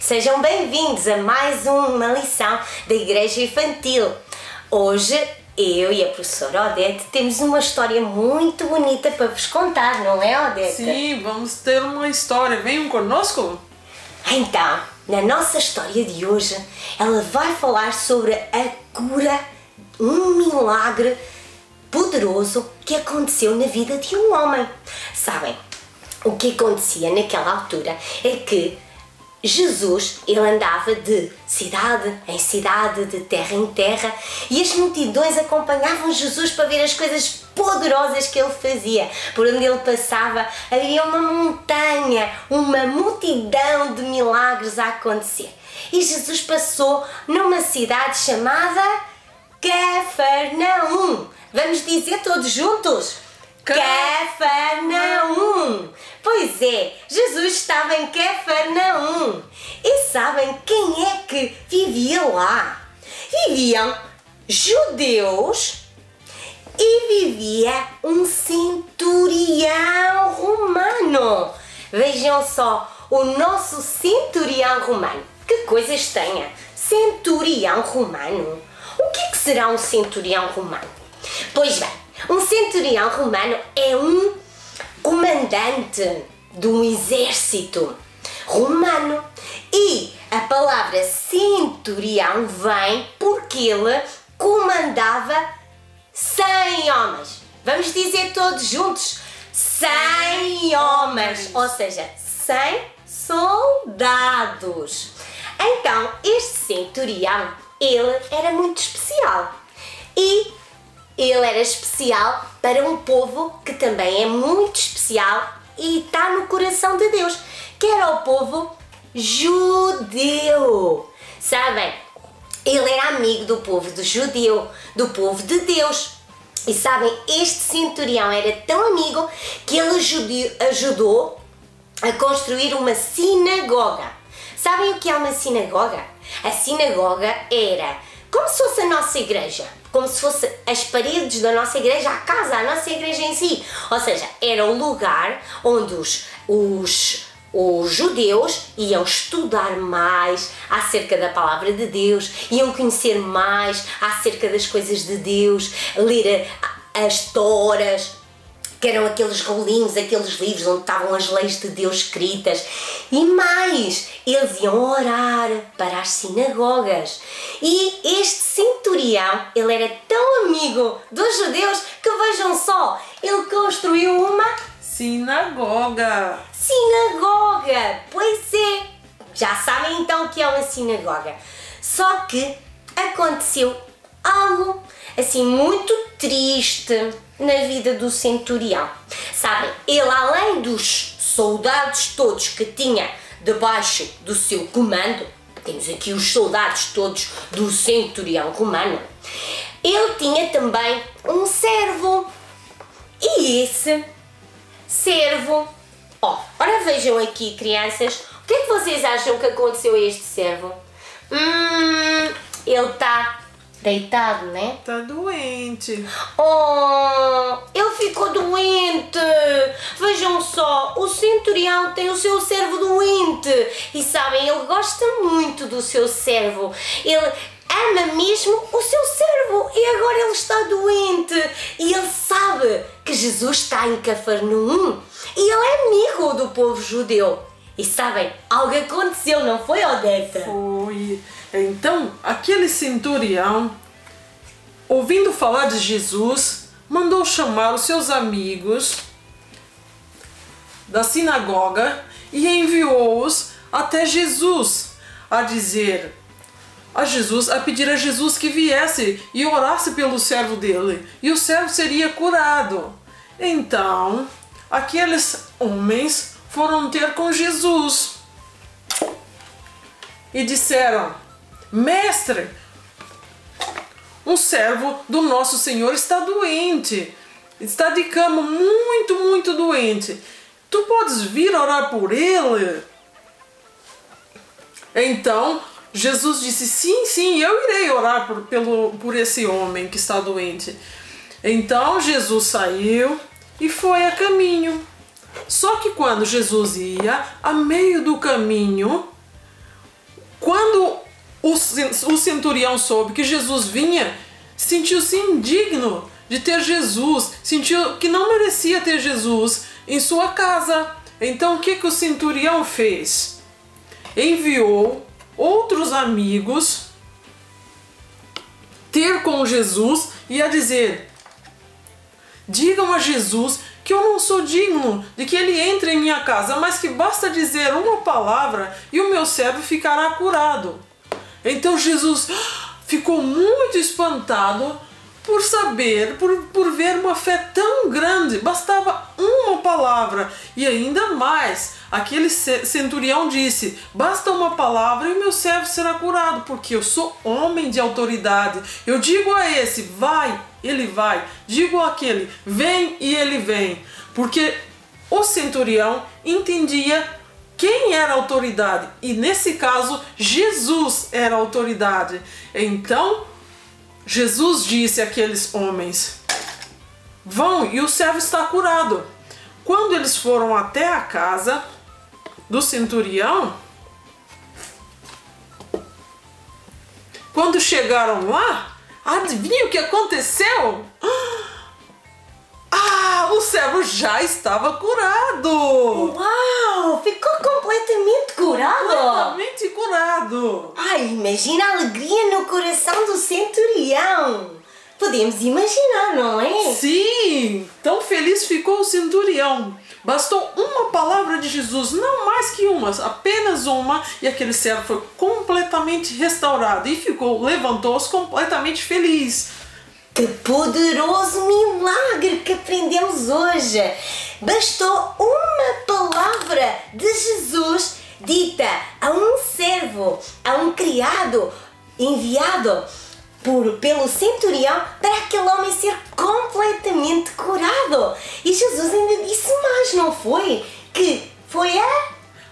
Sejam bem-vindos a mais uma lição da Igreja Infantil. Hoje, eu e a professora Odete temos uma história muito bonita para vos contar, não é, Odete? Sim, vamos ter uma história. Venham conosco? Então, na nossa história de hoje, ela vai falar sobre a cura, um milagre poderoso que aconteceu na vida de um homem. Sabem, o que acontecia naquela altura é que Jesus, ele andava de cidade em cidade, de terra em terra, e as multidões acompanhavam Jesus para ver as coisas poderosas que ele fazia. Por onde ele passava, havia uma montanha, uma multidão de milagres a acontecer. E Jesus passou numa cidade chamada Cafarnaum. Vamos dizer todos juntos? Cafarnaum! Pois é, Jesus estava em Cafarnaum. E sabem quem é que vivia lá? Viviam judeus e vivia um centurião romano. Vejam só, o nosso centurião romano. Que coisas tenha? Centurião romano? O que será um centurião romano? Pois bem, um centurião romano é um comandante de um exército romano. E a palavra centurião vem porque ele comandava 100 homens. Vamos dizer todos juntos: 100 homens, ou seja, 100 soldados. Então, este centurião, ele era muito especial. E ele era especial para um povo que também é muito especial e está no coração de Deus, que era o povo judeu. Sabem, ele era amigo do povo do judeu, do povo de Deus. E sabem, este centurião era tão amigo que ele ajudou a construir uma sinagoga. Sabem o que é uma sinagoga? A sinagoga era como se fosse a nossa igreja, como se fosse as paredes da nossa igreja, a casa, a nossa igreja em si. Ou seja, era o lugar onde os judeus iam estudar mais acerca da palavra de Deus, iam conhecer mais acerca das coisas de Deus, ler as Toras, que eram aqueles rolinhos, aqueles livros onde estavam as leis de Deus escritas. E mais, eles iam orar para as sinagogas. E este centurião, ele era tão amigo dos judeus que, vejam só, ele construiu uma sinagoga. Sinagoga! Pois é! Já sabem então o que é uma sinagoga. Só que aconteceu algo assim muito triste na vida do centurião. Sabem, ele, além dos soldados todos que tinha debaixo do seu comando, temos aqui os soldados todos do centurião romano, ele tinha também um servo. E esse servo, ora vejam aqui, crianças, o que é que vocês acham que aconteceu a este servo? Ele está deitado, né? Tá doente. Ele ficou doente. Vejam só, o centurião tem o seu servo doente. E sabem, ele gosta muito do seu servo. Ele ama mesmo o seu servo. E agora ele está doente. E ele sabe que Jesus está em Cafarnaum. E ele é amigo do povo judeu. E sabem, algo aconteceu, não foi, Odete? Foi. Então, aquele centurião, ouvindo falar de Jesus, mandou chamar os seus amigos da sinagoga e enviou-os até Jesus, a pedir a Jesus que viesse e orasse pelo servo dele, e o servo seria curado. Então, aqueles homens foram ter com Jesus e disseram: Mestre, um servo do nosso Senhor está doente, está de cama, muito doente. Tu podes vir orar por ele? Então, Jesus disse: sim, eu irei orar por esse homem que está doente. Então, Jesus saiu e foi a caminho. Só que quando Jesus ia, a meio do caminho, Quando o centurião soube que Jesus vinha, sentiu-se indigno de ter Jesus, sentiu que não merecia ter Jesus em sua casa. Então o que o centurião fez? Enviou outros amigos ter com Jesus e a dizer: digam a Jesus que eu não sou digno de que ele entre em minha casa, mas que basta dizer uma palavra e o meu servo ficará curado. Então Jesus ficou muito espantado por saber, por ver uma fé tão grande. Bastava uma palavra. E ainda mais, aquele centurião disse: basta uma palavra e o meu servo será curado, porque eu sou homem de autoridade. Eu digo a esse: vai, ele vai. Digo àquele: vem, e ele vem. Porque o centurião entendia quem era a autoridade. E nesse caso, Jesus era a autoridade. Então Jesus disse àqueles homens: vão, e o servo está curado. Quando eles foram até a casa do centurião, quando chegaram lá, adivinha o que aconteceu? O servo já estava curado! Uau! Ficou completamente curado! Completamente curado! Ai, imagina a alegria no coração do centurião! Podemos imaginar, não é? Sim! Tão feliz ficou o centurião. Bastou uma palavra de Jesus, não mais que uma, apenas uma, e aquele servo foi completamente restaurado e levantou-se completamente feliz. Que poderoso milagre que aprendemos hoje! Bastou uma palavra de Jesus dita a um servo, a um criado enviado pelo centurião, para aquele homem ser completamente curado. E Jesus ainda disse mais, não foi? Que foi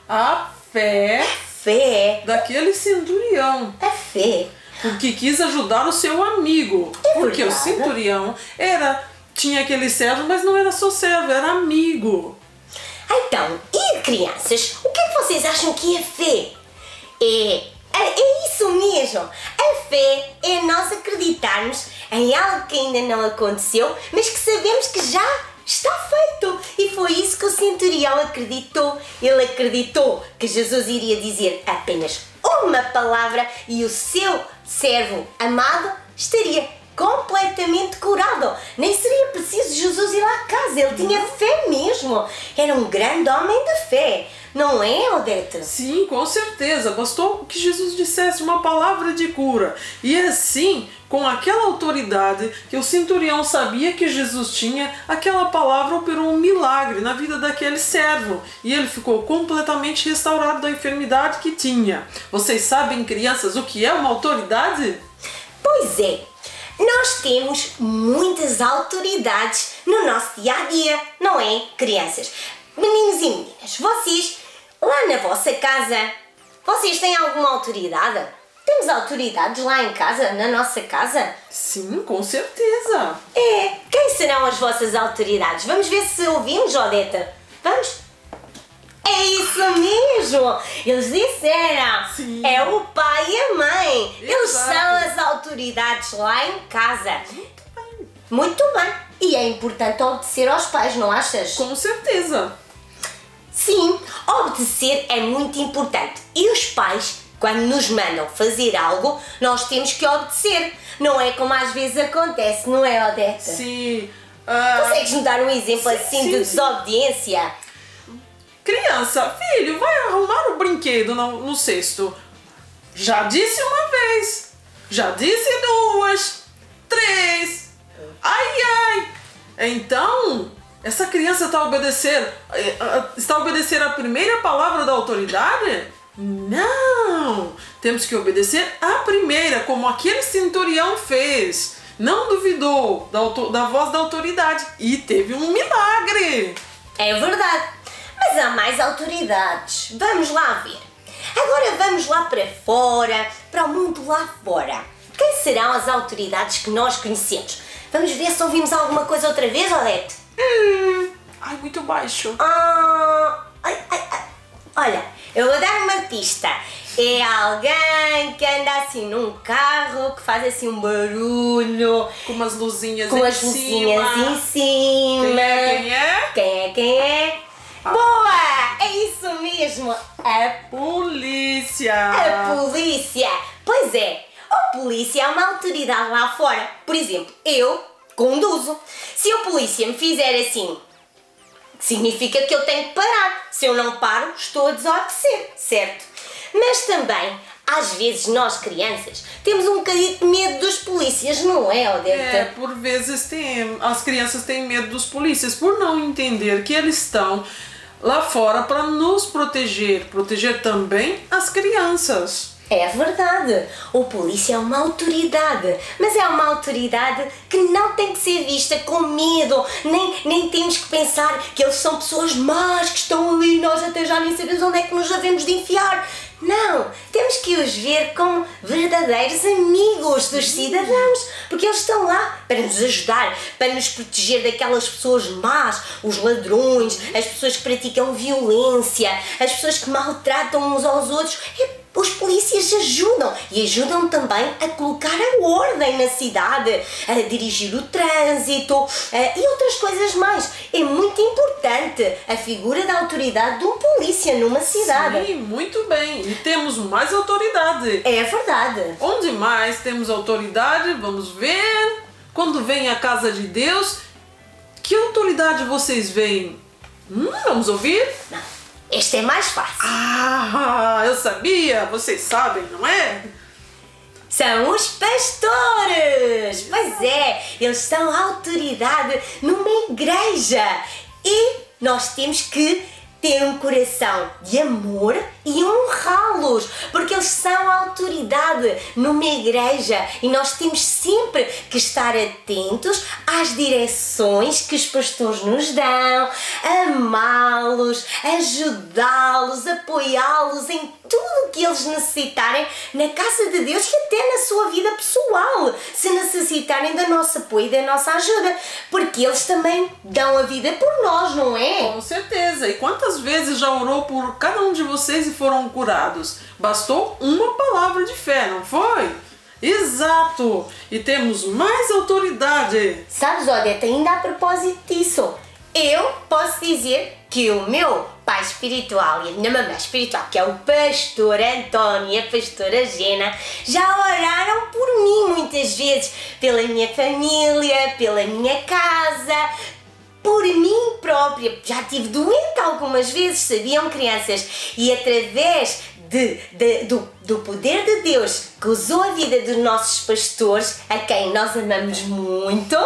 a fé daquele centurião. A fé. Porque quis ajudar o seu amigo. Porque o centurião tinha aquele servo, mas não era só servo, era amigo. Então, e crianças, o que é que vocês acham que é fé? É isso mesmo. A fé é nós acreditarmos em algo que ainda não aconteceu, mas que sabemos que já está feito. E foi isso que o centurião acreditou. Ele acreditou que Jesus iria dizer apenas uma palavra e o seu servo amado estaria completamente curado. Nem seria preciso Jesus ir lá à casa. Ele tinha fé mesmo. Era um grande homem de fé. Não é, Odete? Sim, com certeza. Bastou que Jesus dissesse uma palavra de cura. E assim, com aquela autoridade que o centurião sabia que Jesus tinha, aquela palavra operou um milagre na vida daquele servo. E ele ficou completamente restaurado da enfermidade que tinha. Vocês sabem, crianças, o que é uma autoridade? Pois é. Nós temos muitas autoridades no nosso dia a dia, não é, crianças? Meninos e meninas, vocês, lá na vossa casa, vocês têm alguma autoridade? Temos autoridades lá em casa, na nossa casa? Sim, com certeza. Quem serão as vossas autoridades? Vamos ver se ouvimos, Odete. Vamos? É isso mesmo! Eles disseram! Sim. É o pai e a mãe! Exato. Eles são as autoridades lá em casa. Muito bem. Muito bem! E é importante obedecer aos pais, não achas? Com certeza. Sim, obedecer é muito importante. E os pais, quando nos mandam fazer algo, nós temos que obedecer. Não é como às vezes acontece, não é, Odete? Sim. Consegues-me dar um exemplo assim de desobediência? Criança, filho, vai arrumar o brinquedo no cesto. Já disse uma vez, já disse 2, 3. Ai. Então, essa criança está a obedecer a primeira palavra da autoridade? Não! Temos que obedecer a primeira, como aquele centurião fez. Não duvidou da voz da autoridade e teve um milagre. É verdade. Mas há mais autoridades. Vamos lá ver. Agora vamos lá para fora, para o mundo lá fora. Quem serão as autoridades que nós conhecemos? Vamos ver se ouvimos alguma coisa outra vez, Odete? Ai, muito baixo. Olha, Eu vou dar uma pista. É alguém que anda assim num carro, que faz assim um barulho. Com umas luzinhas com as luzinhas em cima. Quem é? Boa! É isso mesmo! A polícia! A polícia! Pois é, a polícia é uma autoridade lá fora. Por exemplo, eu conduzo. Se a polícia me fizer assim, significa que eu tenho que parar. Se eu não paro, estou a desobedecer, certo? Mas também, às vezes, nós crianças temos um bocadinho de medo dos polícias, não é, Odete? É, por vezes as crianças têm medo dos polícias por não entender que eles estão lá fora para nos proteger também as crianças. É verdade, o polícia é uma autoridade, mas é uma autoridade que não tem que ser vista com medo, nem temos que pensar que eles são pessoas más, que estão ali e nós até já nem sabemos onde é que nos devemos de enfiar. Não, temos que os ver como verdadeiros amigos dos cidadãos, porque eles estão lá para nos ajudar, para nos proteger daquelas pessoas más, os ladrões, as pessoas que praticam violência, as pessoas que maltratam uns aos outros. Os polícias ajudam e ajudam também a colocar a ordem na cidade, a dirigir o trânsito e outras coisas mais. É muito importante a figura da autoridade de um polícia numa cidade. Sim, muito bem. E temos mais autoridade. É verdade. Onde mais temos autoridade? Vamos ver. Quando vem a casa de Deus, que autoridade vocês veem? Vamos ouvir? Não. Este é mais fácil. Ah, eu sabia! Vocês sabem, não é? São os pastores! Pois é, eles são autoridade numa igreja. E nós temos que ter um coração de amor e honrá-los, porque eles são autoridade numa igreja e nós temos sempre que estar atentos às direções que os pastores nos dão, amá-los, ajudá-los, apoiá-los em tudo o que eles necessitarem na casa de Deus e até na sua vida pessoal, se necessitarem do nosso apoio e da nossa ajuda, porque eles também dão a vida por nós, não é? Com certeza. E quantas vezes já orou por cada um de vocês e foram curados? Bastou uma palavra de fé, não foi? Exato! E temos mais autoridade. Sabes, Odete, ainda a propósito disso, eu posso dizer que o meu pai espiritual e a minha mamãe espiritual, que é o pastor António e a pastora Gena, já oraram por mim muitas vezes, pela minha família, pela minha casa, por mim própria. Já estive doente algumas vezes, sabiam, crianças? E através do poder de Deus que usou a vida dos nossos pastores, a quem nós amamos muito,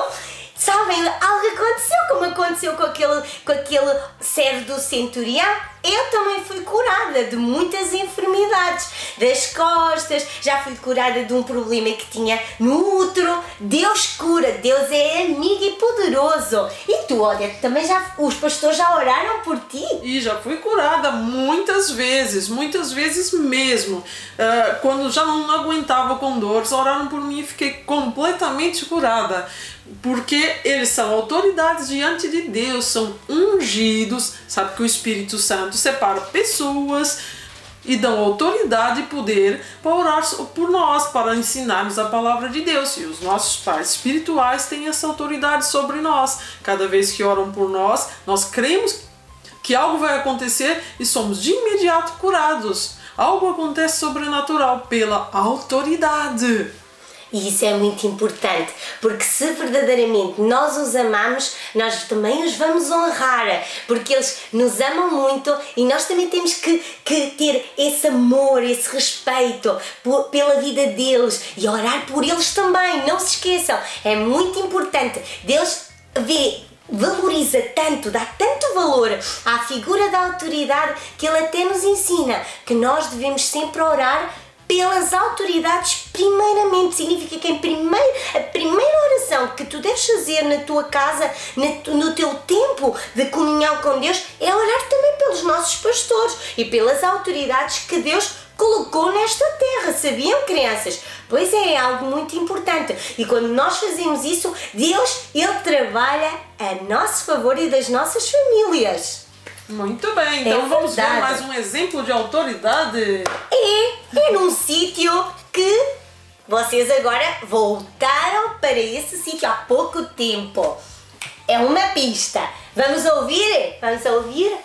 sabem, algo aconteceu, como aconteceu com aquele servo do centurião. Eu também fui curada de muitas enfermidades, das costas, já fui curada de um problema que tinha no útero. Deus cura, Deus é amigo e poderoso. E tu, olha, também os pastores já oraram por ti? E já fui curada muitas vezes mesmo. Quando já não aguentava com dores, oraram por mim e fiquei completamente curada. Porque eles são autoridades diante de Deus, são ungidos. Sabe que o Espírito Santo separa pessoas e dão autoridade e poder para orar por nós, para ensinarmos a palavra de Deus. E os nossos pais espirituais têm essa autoridade sobre nós. Cada vez que oram por nós, nós cremos que algo vai acontecer e somos de imediato curados. Algo acontece sobrenatural pela autoridade. E isso é muito importante, porque se verdadeiramente nós os amamos, nós também os vamos honrar, porque eles nos amam muito e nós também temos que ter esse amor, esse respeito pela vida deles e orar por eles também. Não se esqueçam, é muito importante. Deus valoriza tanto, dá tanto valor à figura da autoridade que Ele até nos ensina que nós devemos sempre orar pelas autoridades primeiramente. Significa que a primeira oração que tu deves fazer na tua casa, no teu tempo de comunhão com Deus, é orar também pelos nossos pastores e pelas autoridades que Deus colocou nesta terra. Sabiam, crianças? Pois é algo muito importante. E quando nós fazemos isso, Deus, Ele trabalha a nosso favor e das nossas famílias. Muito bem, então vamos ver mais um exemplo de autoridade. É num sítio que vocês agora voltaram para esse sítio há pouco tempo. É uma pista. Vamos ouvir? Vamos ouvir?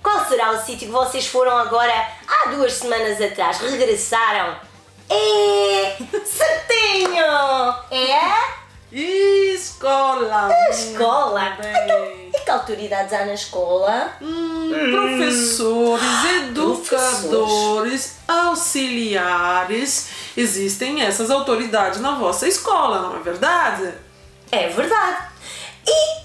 Qual será o sítio que vocês foram agora há 2 semanas atrás? Regressaram? É certinho! É? Escola! A escola! E que autoridades há na escola? Professores, educadores, auxiliares. Existem essas autoridades na vossa escola, não é verdade? É verdade. E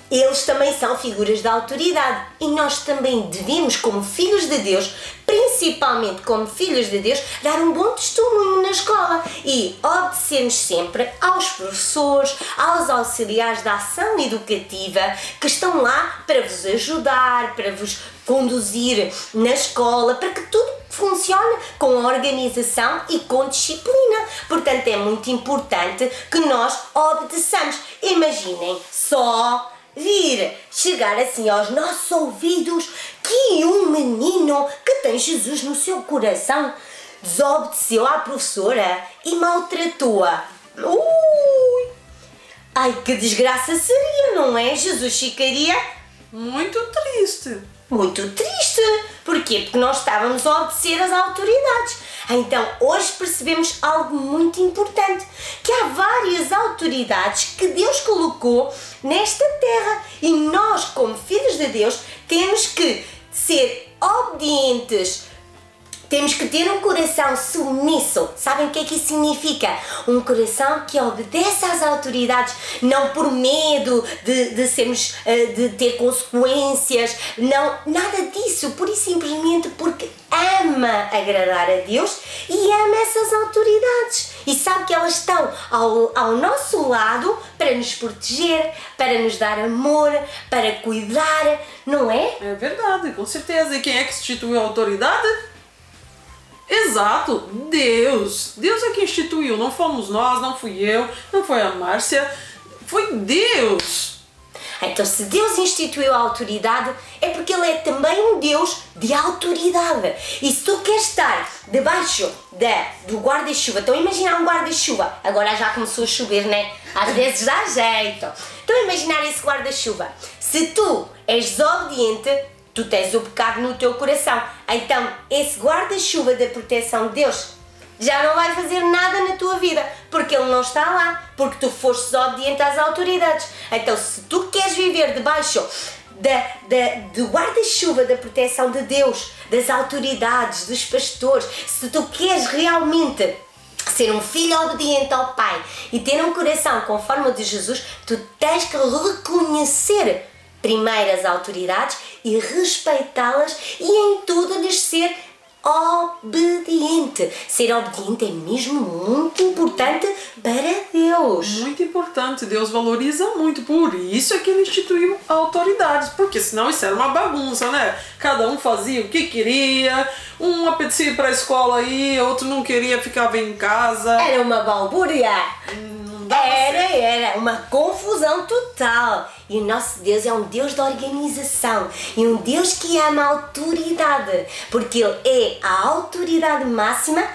eles também são figuras de autoridade. E nós também devemos, como filhos de Deus, principalmente como filhos de Deus, dar um bom testemunho na escola e obedecer-nos sempre aos professores, aos auxiliares da ação educativa que estão lá para vos ajudar, para vos conduzir na escola, para que tudo funcione com organização e com disciplina. Portanto, é muito importante que nós obedeçamos. Imaginem só vir chegar assim aos nossos ouvidos que um menino que tem Jesus no seu coração desobedeceu à professora e maltratou-a. Ai, que desgraça seria, não é? Jesus ficaria muito triste. Muito triste. Porquê? Porque nós estávamos a obedecer às autoridades. Então, hoje percebemos algo muito importante, que há várias autoridades que Deus colocou nesta terra e nós, como filhos de Deus, temos que ser obedientes. Temos que ter um coração submisso. Sabem o que é que isso significa? Um coração que obedece às autoridades, não por medo de ter consequências, não, nada disso, pura e simplesmente porque ama agradar a Deus e ama essas autoridades. E sabe que elas estão ao nosso lado para nos proteger, para nos dar amor, para cuidar, não é? É verdade, com certeza. E quem é que instituiu a autoridade? Exato, Deus. Deus é que instituiu, não fomos nós, não fui eu, não foi a Márcia, foi Deus. Então, se Deus instituiu a autoridade, é porque Ele é também um Deus de autoridade. E se tu queres estar debaixo do guarda-chuva, então imagina um guarda-chuva, agora já começou a chover, né? Às vezes dá jeito. Então imaginar esse guarda-chuva. Se tu és desobediente, tu tens o pecado no teu coração. Então, esse guarda-chuva da proteção de Deus já não vai fazer nada na tua vida, porque Ele não está lá, porque tu foste desobediente às autoridades. Então, se tu queres viver debaixo do guarda-chuva da proteção de Deus, das autoridades, dos pastores, se tu queres realmente ser um filho obediente ao Pai e ter um coração conforme o de Jesus, tu tens que reconhecer primeiro as autoridades e respeitá-las e em tudo lhes ser obediente. Ser obediente é mesmo muito importante para Deus. Muito importante, Deus valoriza muito, por isso é que Ele instituiu autoridades, porque senão isso era uma bagunça, né? Cada um fazia o que queria, um apetecia ir para a escola aí, outro não queria, ficava em casa. Era uma balbúrdia. Era uma confusão total. E o nosso Deus é um Deus de organização e um Deus que ama a autoridade, porque Ele é a autoridade máxima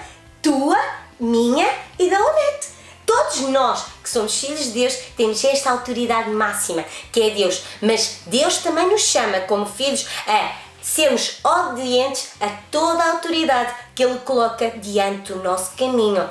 tua, minha e da Odete. Todos nós que somos filhos de Deus temos esta autoridade máxima, que é Deus. Mas Deus também nos chama como filhos a sermos obedientes a toda a autoridade que Ele coloca diante do nosso caminho.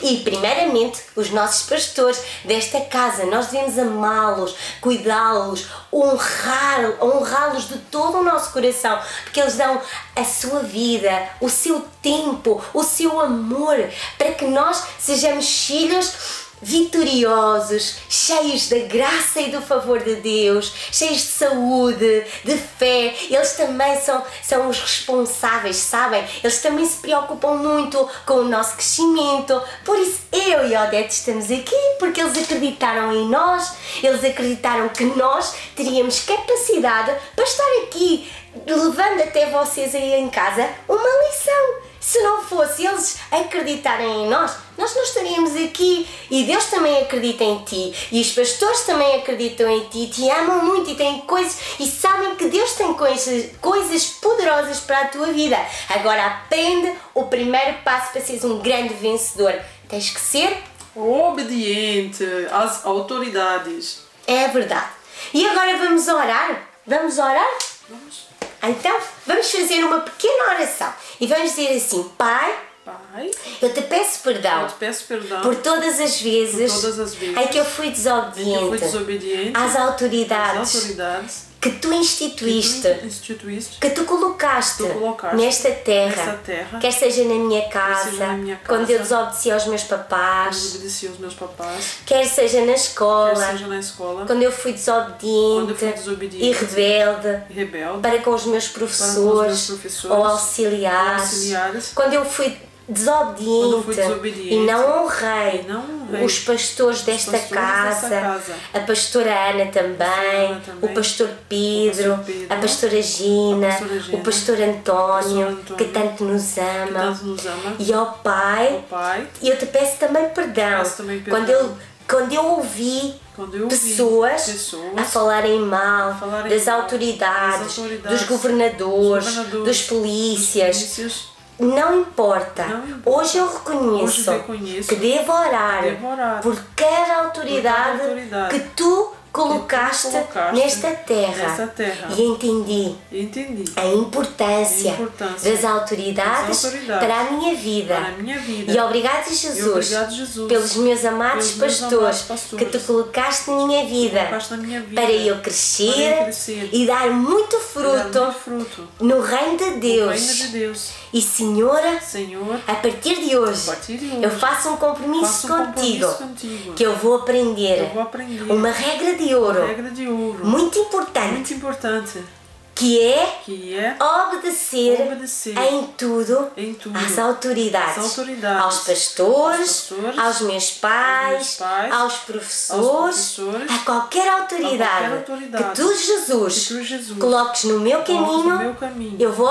E primeiramente os nossos pastores desta casa, nós devemos amá-los, cuidá-los, honrá-los de todo o nosso coração, porque eles dão a sua vida, o seu tempo, o seu amor, para que nós sejamos filhos vitoriosos, cheios da graça e do favor de Deus, cheios de saúde, de fé. Eles também são os responsáveis, sabem? Eles também se preocupam muito com o nosso crescimento. Por isso eu e a Odete estamos aqui, porque eles acreditaram em nós, eles acreditaram que nós teríamos capacidade para estar aqui, levando até vocês aí em casa uma lição. Se não fosse eles acreditarem em nós, nós não estaríamos aqui. E Deus também acredita em ti. E os pastores também acreditam em ti. Te amam muito e têm coisas. E sabem que Deus tem coisas poderosas para a tua vida. Agora aprende o primeiro passo para seres um grande vencedor. Tens que ser obediente às autoridades. É verdade. E agora vamos orar? Vamos orar? Vamos. Então, vamos fazer uma pequena oração. E vamos dizer assim: Pai, Pai, eu te peço perdão, por todas as vezes em que eu fui desobediente, às autoridades que tu instituíste, que tu colocaste nesta terra, quer seja na minha casa, quando eu desobedeci aos meus papás, quer seja na escola, quando eu fui desobediente e rebelde para com os meus professores ou auxiliares, quando eu fui desobediente e não honrei os pastores desta casa, a pastora Ana também, o pastor Pedro, a pastora Gina, o pastor António, que tanto nos ama. E ao Pai, eu te peço também perdão quando eu ouvi pessoas a falarem mal das autoridades, dos governadores, dos polícias. Não importa. Hoje eu reconheço que devo orar por cada autoridade que tu colocaste nesta terra. E entendi a importância das autoridades para a minha vida. E obrigado, Jesus, pelos meus amados pastores que tu colocaste na minha vida para eu crescer e dar muito fruto no reino de Deus. E Senhora, a partir de hoje, eu faço um compromisso contigo que eu vou aprender uma regra de ouro muito importante, que é obedecer em tudo às autoridades, aos pastores, aos meus pais, aos professores, a qualquer autoridade que tu, Jesus, coloques no meu caminho, eu vou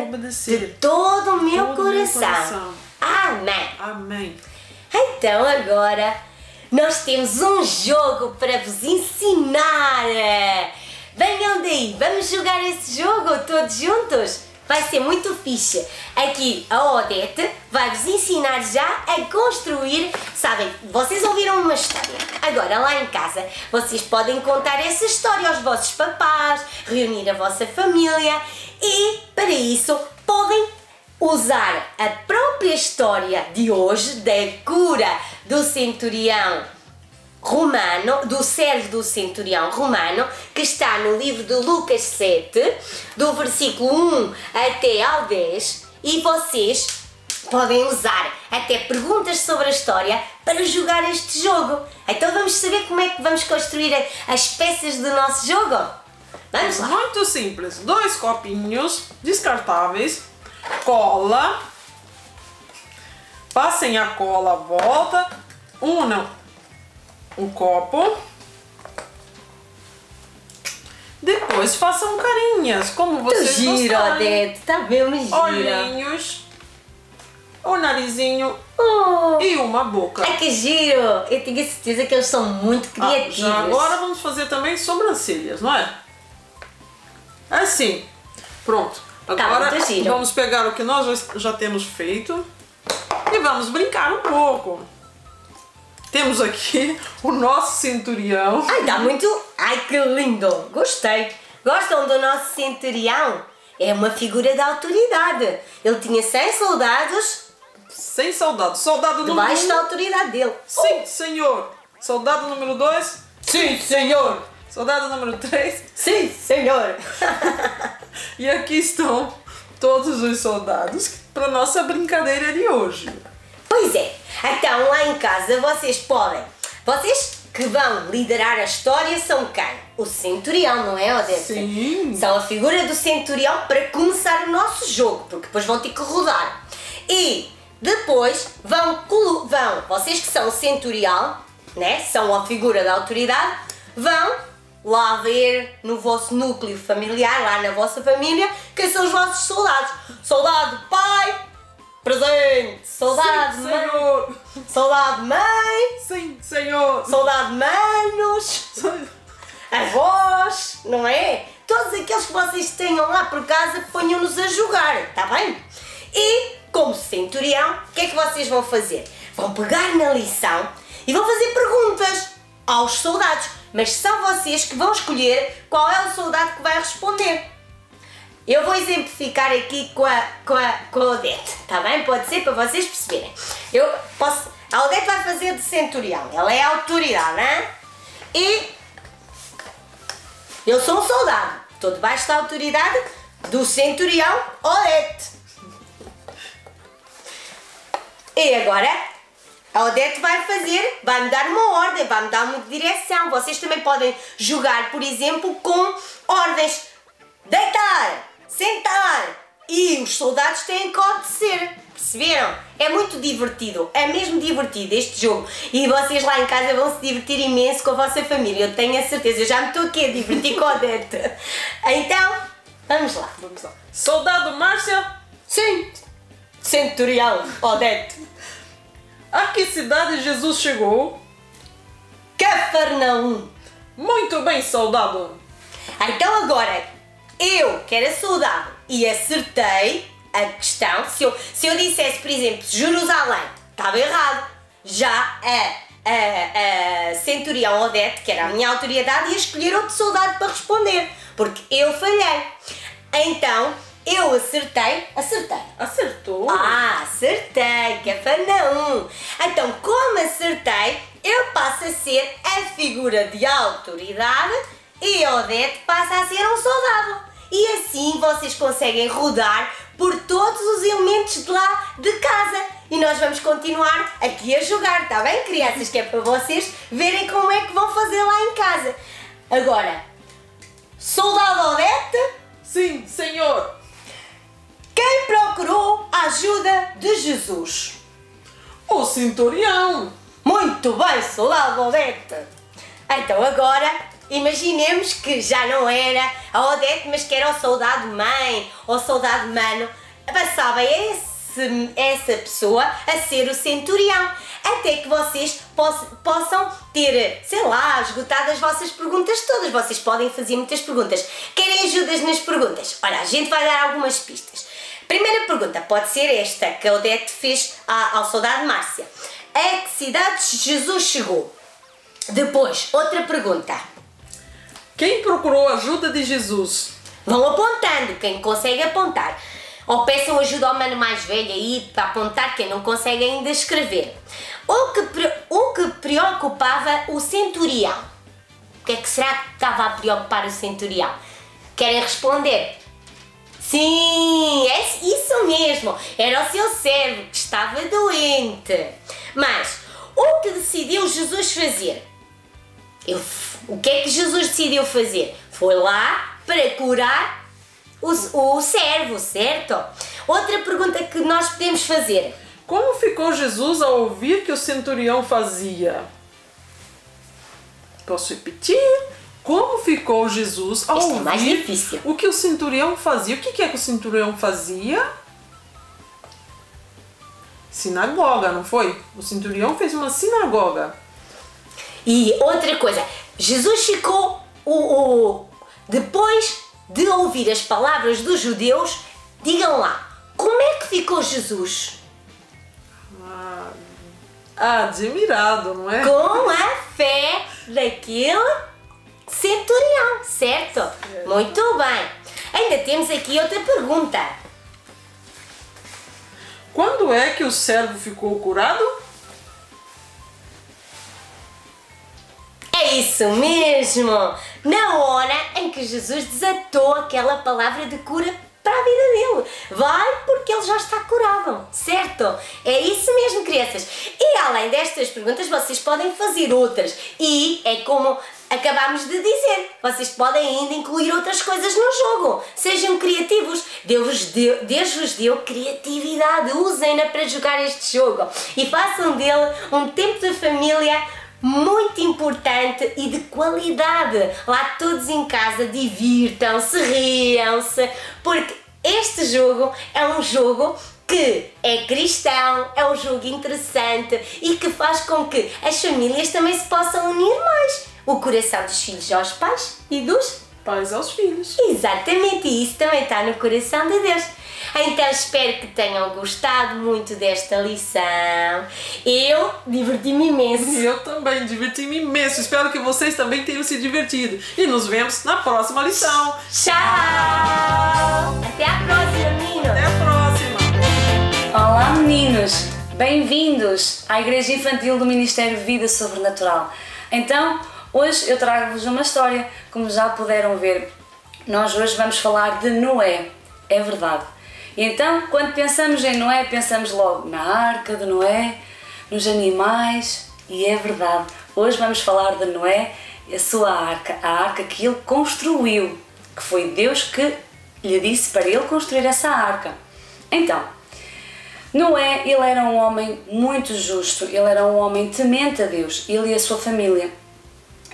obedecer de todo o meu coração. Amém. Então agora nós temos um jogo para vos ensinar. Venham daí, vamos jogar esse jogo todos juntos? Vai ser muito fixe. Aqui a Odete vai-vos ensinar já a construir. Sabem, vocês ouviram uma história. Agora lá em casa vocês podem contar essa história aos vossos papás, reunir a vossa família e para isso podem usar a própria história de hoje da cura do centurião romano, do servo do centurião romano, que está no livro de Lucas 7, do versículo 1 até ao 10, e vocês podem usar até perguntas sobre a história para jogar este jogo. Então vamos saber como é que vamos construir as peças do nosso jogo? Vamos lá! Muito simples, 2 copinhos descartáveis, cola, passem a cola à volta, unam um copo, depois façam carinhas, como vocês gostarem. Odete, tá mesmo gira. Olhinhos, o narizinho e uma boca. Ai, que giro! Eu tenho certeza que eles são muito criativos. Já agora vamos fazer também sobrancelhas, não é? Assim, pronto. Agora vamos pegar o que nós já temos feito e vamos brincar um pouco. Temos aqui o nosso centurião. Ai, tá muito... Ai, que lindo! Gostei! Gostam do nosso centurião? É uma figura de autoridade. Ele tinha 100 soldados. 100 soldados. Soldado número 1. Debaixo da autoridade dele. Sim, senhor. Soldado número 2. Sim, senhor. Soldado número 3. Sim, senhor. E aqui estão todos os soldados para nossa brincadeira de hoje. Pois é. Então lá em casa vocês que vão liderar a história são quem? O centurião, não é, Odete? Sim. São a figura do centurião para começar o nosso jogo, porque depois vão ter que rodar. E depois vocês que são o centurião, né? São a figura da autoridade, vão lá ver no vosso núcleo familiar, lá na vossa família, quem são os vossos soldados. Soldado pai, presente. Soldado sim, mãe. senhor. Soldado mãe. Sim, senhor. Soldado manos. Avós, não é? todos aqueles que vocês tenham lá por casa, ponham-nos a jogar, está bem? E, como centurião, o que é que vocês vão fazer? Vão pegar na lição e vão fazer perguntas aos soldados, mas são vocês que vão escolher qual é o soldado que vai responder. Eu vou exemplificar aqui com a Odete, está bem? Pode ser para vocês perceberem. A Odete vai fazer de centurião, ela é a autoridade, não é? E eu sou um soldado, estou debaixo da autoridade do centurião Odete. E agora a Odete vai-me dar uma ordem, vai-me dar uma direção. Vocês também podem jogar, por exemplo, com ordens. Deitar, sentar. E os soldados têm que obedecer. Perceberam? É muito divertido, é mesmo divertido este jogo. E vocês lá em casa vão se divertir imenso com a vossa família, eu tenho a certeza. Eu já me estou aqui a divertir com a Odete. Então, vamos lá. Soldado Márcia? Sim. Centurião Odete. A que cidade Jesus chegou? Cafarnaum. Muito bem, soldado. Então agora, eu que era soldado e acertei a questão, se eu dissesse, por exemplo, Jerusalém, estava errado. Já a centurião Odete, que era a minha autoridade, ia escolher outro soldado para responder, porque eu falhei. Então, eu acertei. Acertou. Acertei, Cafarnaum. Então, como acertei, eu passo a ser a figura de autoridade e a Odete passa a ser um soldado. E assim vocês conseguem rodar por todos os elementos de lá de casa. E nós vamos continuar aqui a jogar, está bem, crianças? Que é para vocês verem como é que vão fazer lá em casa. Agora, soldado Odete? Sim, senhor. Quem procurou a ajuda de Jesus? O centurião. Muito bem, soldado Odete. Então agora, imaginemos que já não era a Odete, mas que era o soldado mãe ou soldado mano. Passava essa pessoa a ser o centurião. Até que vocês possam ter, sei lá, esgotado as vossas perguntas todas. Vocês podem fazer muitas perguntas. Querem ajudas nas perguntas? Olha, a gente vai dar algumas pistas. Primeira pergunta pode ser esta que a Odete fez ao soldado Márcia. A que cidade Jesus chegou? Depois, outra pergunta. Quem procurou a ajuda de Jesus? Vão apontando, quem consegue apontar. Ou peçam ajuda ao mano mais velho aí para apontar, quem não consegue ainda escrever. O que preocupava o centurião? O que é que será que estava a preocupar o centurião? Querem responder? Sim, é isso mesmo. Era o seu servo que estava doente. Mas, o que decidiu Jesus fazer? O que é que Jesus decidiu fazer? Foi lá para curar o servo, certo? Outra pergunta que nós podemos fazer. Como ficou Jesus ao ouvir que o centurião fazia? Posso repetir? Como ficou Jesus ao ouvir mais difícil. O que o centurião fazia? O que é que o centurião fazia? Sinagoga, não foi? O centurião fez uma sinagoga. E outra coisa, Jesus ficou, depois de ouvir as palavras dos judeus, digam lá, como é que ficou Jesus? Admirado, não é? Com a fé daquele centurião, certo? Muito bem. Ainda temos aqui outra pergunta. Quando é que o servo ficou curado? É isso mesmo! Na hora em que Jesus desatou aquela palavra de cura para a vida dele. Vai porque ele já está curado, certo? É isso mesmo, crianças. E além destas perguntas, vocês podem fazer outras. E é como acabámos de dizer, vocês podem ainda incluir outras coisas no jogo. Sejam criativos. Deus vos deu criatividade. Usem-na para jogar este jogo. E façam dele um tempo de família muito importante e de qualidade. Lá todos em casa divirtam-se, riam-se, porque este jogo é um jogo que é cristão, é um jogo interessante e que faz com que as famílias também se possam unir mais. O coração dos filhos aos pais e dos pais aos filhos. Exatamente, e isso também está no coração de Deus. Então espero que tenham gostado muito desta lição. Eu diverti-me imenso. Eu também diverti-me imenso. Espero que vocês também tenham se divertido. E nos vemos na próxima lição. Tchau! Até a próxima, meninos! Até a próxima! Olá, meninos! Bem-vindos à Igreja Infantil do Ministério Vida Sobrenatural. Então, hoje eu trago-vos uma história, como já puderam ver. Nós hoje vamos falar de Noé. É verdade. E então, quando pensamos em Noé, pensamos logo na arca de Noé, nos animais, e é verdade. Hoje vamos falar de Noé e a sua arca, a arca que ele construiu, que foi Deus que lhe disse para ele construir essa arca. Então, Noé, ele era um homem muito justo, ele era um homem temente a Deus, ele e a sua família.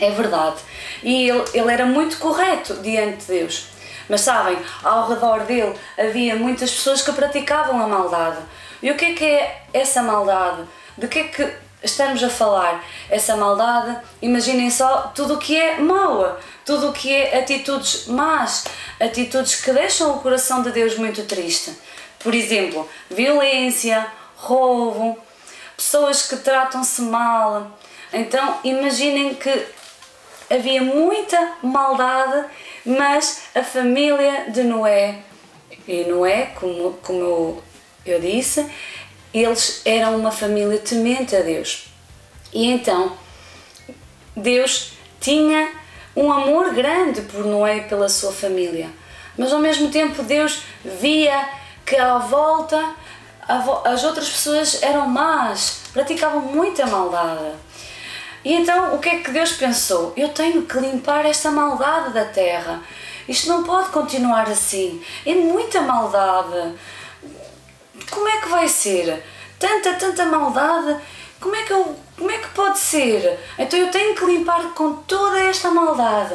É verdade. E ele era muito correto diante de Deus. Mas sabem, ao redor dele havia muitas pessoas que praticavam a maldade. E o que é essa maldade? De que é que estamos a falar? Essa maldade, imaginem só tudo o que é mau, tudo o que é atitudes más, atitudes que deixam o coração de Deus muito triste. Por exemplo, violência, roubo, pessoas que tratam-se mal. Então imaginem que havia muita maldade, mas a família de Noé, e Noé, como eu disse, eles eram uma família temente a Deus. E então, Deus tinha um amor grande por Noé e pela sua família. Mas ao mesmo tempo Deus via que à volta as outras pessoas eram más, praticavam muita maldade. E então o que é que Deus pensou? Eu tenho que limpar esta maldade da terra. Isto não pode continuar assim. É muita maldade. Como é que vai ser? Tanta maldade. Como é que pode ser? Então eu tenho que limpar com toda esta maldade.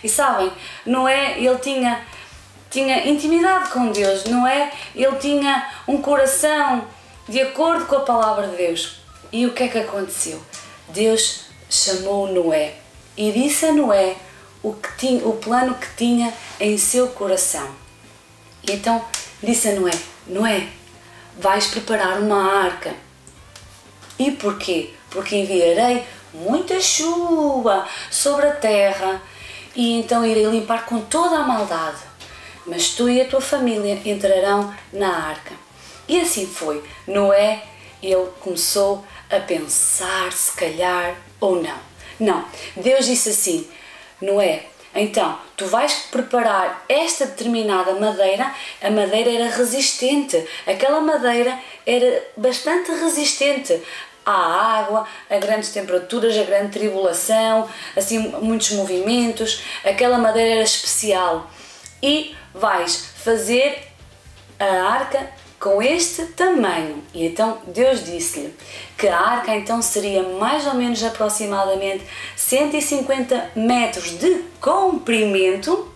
E sabem, Noé, ele tinha intimidade com Deus. Noé, ele tinha um coração de acordo com a palavra de Deus. E o que é que aconteceu? Deus chamou Noé e disse a Noé o plano que tinha em seu coração. E então disse a Noé: Noé, vais preparar uma arca. E porquê? Porque enviarei muita chuva sobre a terra e então irei limpar com toda a maldade. Mas tu e a tua família entrarão na arca. E assim foi. Noé, ele começou a pensar se calhar ou não. Não, Deus disse assim: Noé, então tu vais preparar esta determinada madeira. A madeira era resistente, aquela madeira era bastante resistente à água, a grandes temperaturas, a grande tribulação, assim muitos movimentos. Aquela madeira era especial e vais fazer a arca com este tamanho. E então Deus disse-lhe que a arca então seria mais ou menos aproximadamente 150 metros de comprimento,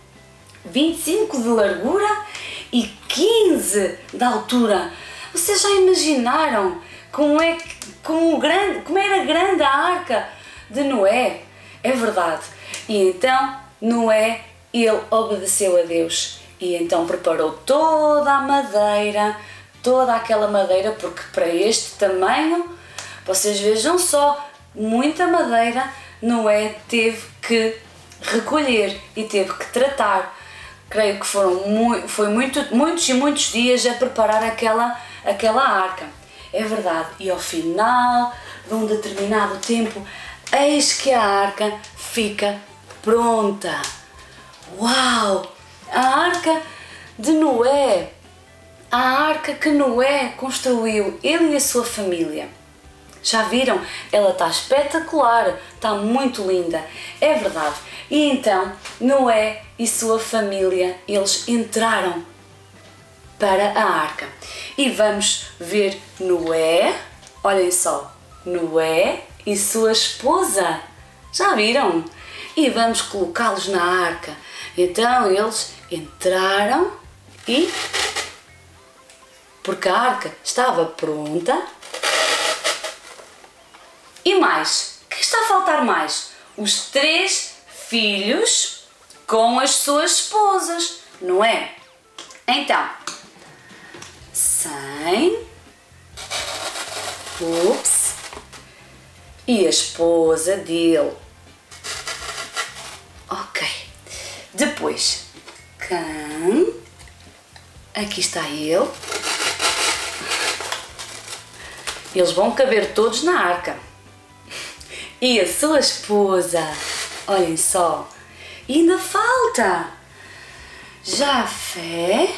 25 de largura e 15 de altura. Vocês já imaginaram como era grande a arca de Noé? É verdade. E então Noé, ele obedeceu a Deus e então preparou toda a madeira, toda aquela madeira, porque para este tamanho, vocês vejam só, muita madeira Noé teve que recolher e teve que tratar. Creio que foi muitos e muitos dias a preparar aquela arca. É verdade. E ao final de um determinado tempo, eis que a arca fica pronta. Uau! A arca de Noé, a arca que Noé construiu, ele e a sua família. Já viram? Ela está espetacular, está muito linda, é verdade. E então Noé e sua família, eles entraram para a arca. E vamos ver Noé, olhem só, Noé e sua esposa. Já viram? E vamos colocá-los na arca. Então eles entraram e, porque a arca estava pronta. E mais, o que está a faltar mais? Os 3 filhos com as suas esposas, não é? Então, 100, ups, e a esposa dele. Ok. Depois, Cã, aqui está ele. Eles vão caber todos na arca. E a sua esposa, olhem só, e ainda falta Jafé,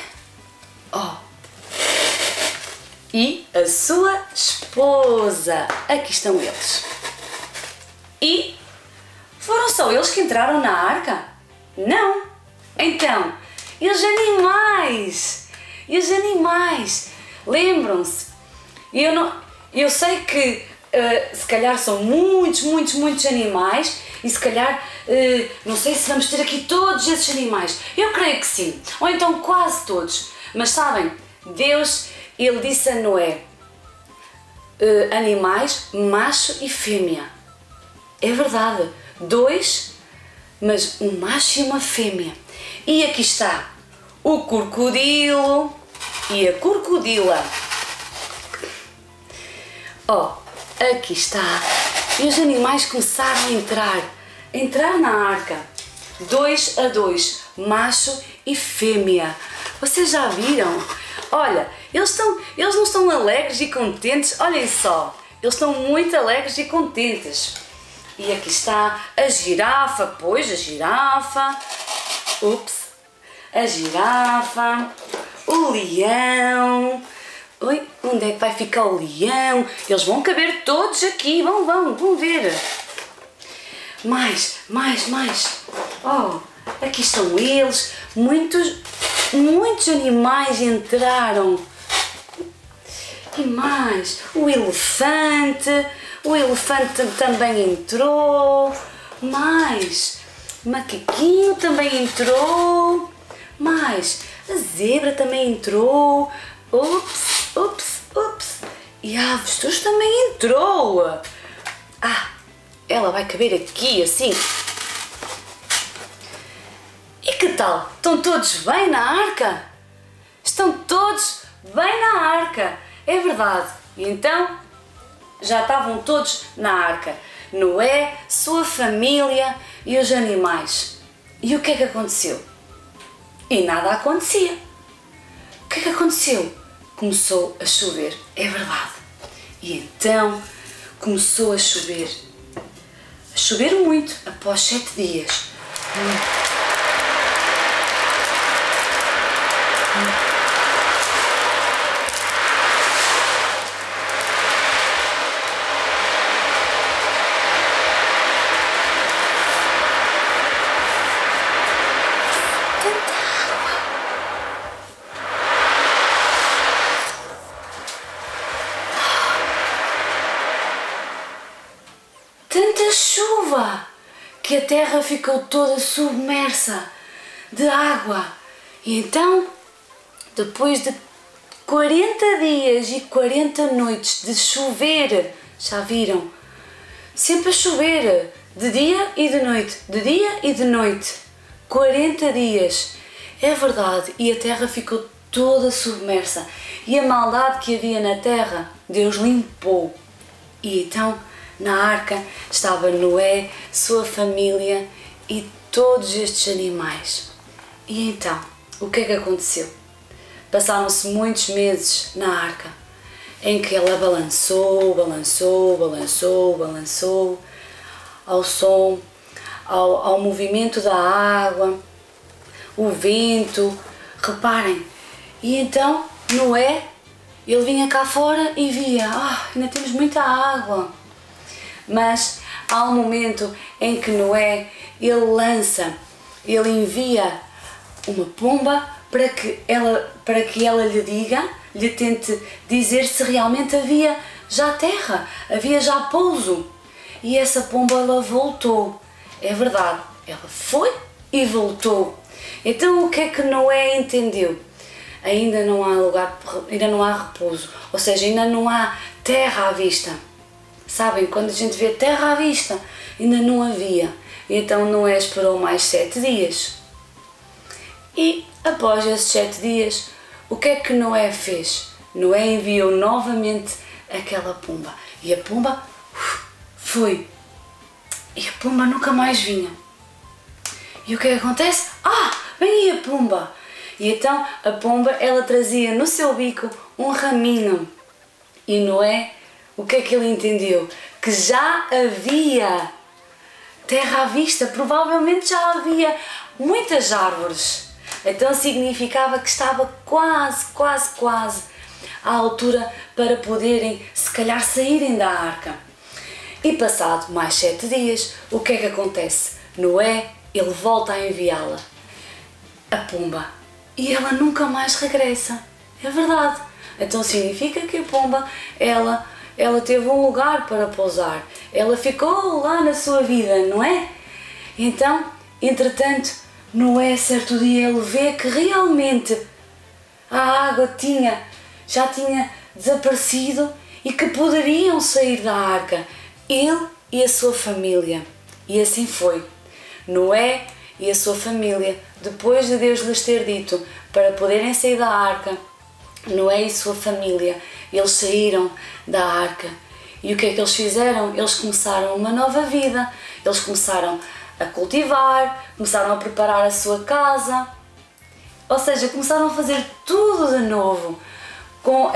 ó, e a sua esposa. Aqui estão eles. E foram só eles que entraram na arca? Não. Então, e os animais? E os animais? Lembram-se? Eu sei que se calhar são muitos animais e se calhar, não sei se vamos ter aqui todos esses animais. Eu creio que sim, ou então quase todos. Mas sabem, Deus, Ele disse a Noé, animais, macho e fêmea. É verdade, 2, mas um macho e uma fêmea. E aqui está o crocodilo e a crocodila. Ó, aqui está. E os animais começaram a entrar na arca. 2 a 2, macho e fêmea. Vocês já viram? Olha, eles não estão alegres e contentes. Olhem só, eles estão muito alegres e contentes. E aqui está a girafa, pois, a girafa. Ups. A girafa, o leão. Oi, onde é que vai ficar o leão? Eles vão caber todos aqui, vão ver. Mais. Oh, aqui estão eles. Muitos animais entraram. E mais, o elefante também entrou. Mais, macaquinho também entrou. Mais, a zebra também entrou. Ups. E a avestruz também entrou. Ah, ela vai caber aqui assim. E que tal? Estão todos bem na arca? Estão todos bem na arca. É verdade. E então, já estavam todos na arca. Noé, sua família e os animais. E o que é que aconteceu? E nada acontecia. O que é que aconteceu? Começou a chover, é verdade. E então começou a chover. A chover muito, após 7 dias. Tanta chuva que a terra ficou toda submersa de água. E então, depois de 40 dias e 40 noites de chover, já viram? Sempre a chover, de dia e de noite, de dia e de noite. 40 dias, é verdade, e a terra ficou toda submersa. E a maldade que havia na terra, Deus limpou. E então, na arca estava Noé, sua família e todos estes animais. E então, o que é que aconteceu? Passaram-se muitos meses na arca, em que ela balançou ao som, ao movimento da água, o vento, reparem. E então Noé, ele vinha cá fora e via, ainda temos muita água. Mas há um momento em que Noé, ele envia uma pomba para que ela lhe tente dizer se realmente havia já terra, havia já pouso. E essa pomba, ela voltou. É verdade, ela foi e voltou. Então o que é que Noé entendeu? Ainda não há repouso, ou seja, ainda não há terra à vista. Sabem, quando a gente vê terra à vista, ainda não havia. E então Noé esperou mais 7 dias. E após esses 7 dias, o que é que Noé fez? Noé enviou novamente aquela pomba. E a pomba foi. E a pomba nunca mais vinha. E o que é que acontece? Vem aí a pomba! E então a pomba, ela trazia no seu bico um raminho. E Noé, o que é que ele entendeu? Que já havia terra à vista, provavelmente já havia muitas árvores. Então significava que estava quase à altura para poderem, se calhar, saírem da arca. E passado mais 7 dias, o que é que acontece? Noé, ele volta a enviá-la, a pomba, e ela nunca mais regressa. É verdade. Então significa que a pomba, ela teve um lugar para pousar. Ela ficou lá na sua vida, não é? Então, entretanto, Noé, certo dia, ele vê que realmente a água já tinha desaparecido e que poderiam sair da arca, ele e a sua família. E assim foi. Noé e a sua família, depois de Deus lhes ter dito para poderem sair da arca, Noé e sua família, eles saíram da arca. E o que é que eles fizeram? Eles começaram uma nova vida. Eles começaram a cultivar, começaram a preparar a sua casa. Ou seja, começaram a fazer tudo de novo.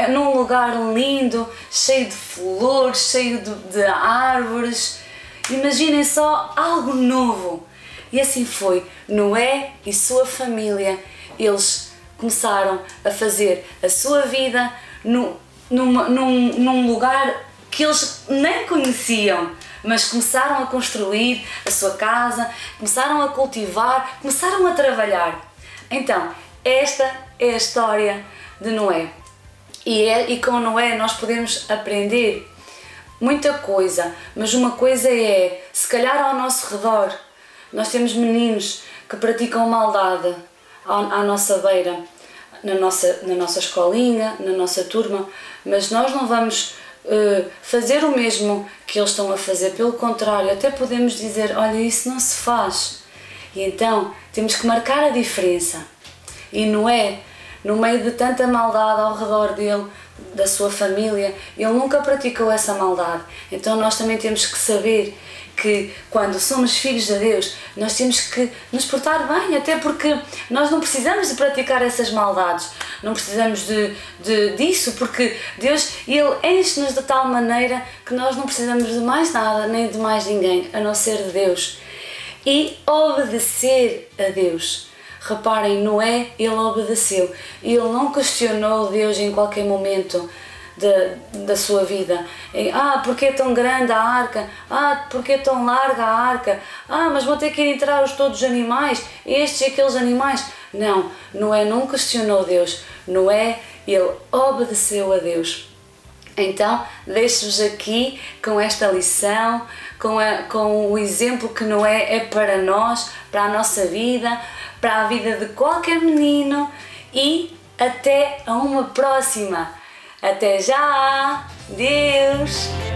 Num lugar lindo, cheio de flores, cheio de árvores. Imaginem só algo novo. E assim foi. Noé e sua família, eles começaram a fazer a sua vida num lugar que eles nem conheciam, mas começaram a construir a sua casa, começaram a cultivar, começaram a trabalhar. Então, esta é a história de Noé. E com Noé nós podemos aprender muita coisa, mas uma coisa é, se calhar ao nosso redor, nós temos meninos que praticam maldade à nossa beira, na nossa escolinha, na nossa turma, mas nós não vamos fazer o mesmo que eles estão a fazer, pelo contrário, até podemos dizer, olha, isso não se faz. E então temos que marcar a diferença. E Noé, no meio de tanta maldade ao redor dele, da sua família, ele nunca praticou essa maldade. Então nós também temos que saber que quando somos filhos de Deus, nós temos que nos portar bem, até porque nós não precisamos de praticar essas maldades, não precisamos disso, porque Deus, Ele enche-nos de tal maneira que nós não precisamos de mais nada, nem de mais ninguém, a não ser de Deus. E obedecer a Deus. Reparem, Noé, ele obedeceu, ele não questionou Deus em qualquer momento da sua vida. Porque é tão grande a arca? Porque é tão larga a arca? Mas vão ter que entrar todos os animais, estes e aqueles animais. Não, Noé não questionou Deus. Noé, ele obedeceu a Deus. Então, deixo-vos aqui com esta lição, com o exemplo que Noé é para nós, para a nossa vida, para a vida de qualquer menino, e até a uma próxima. Até já! Deus!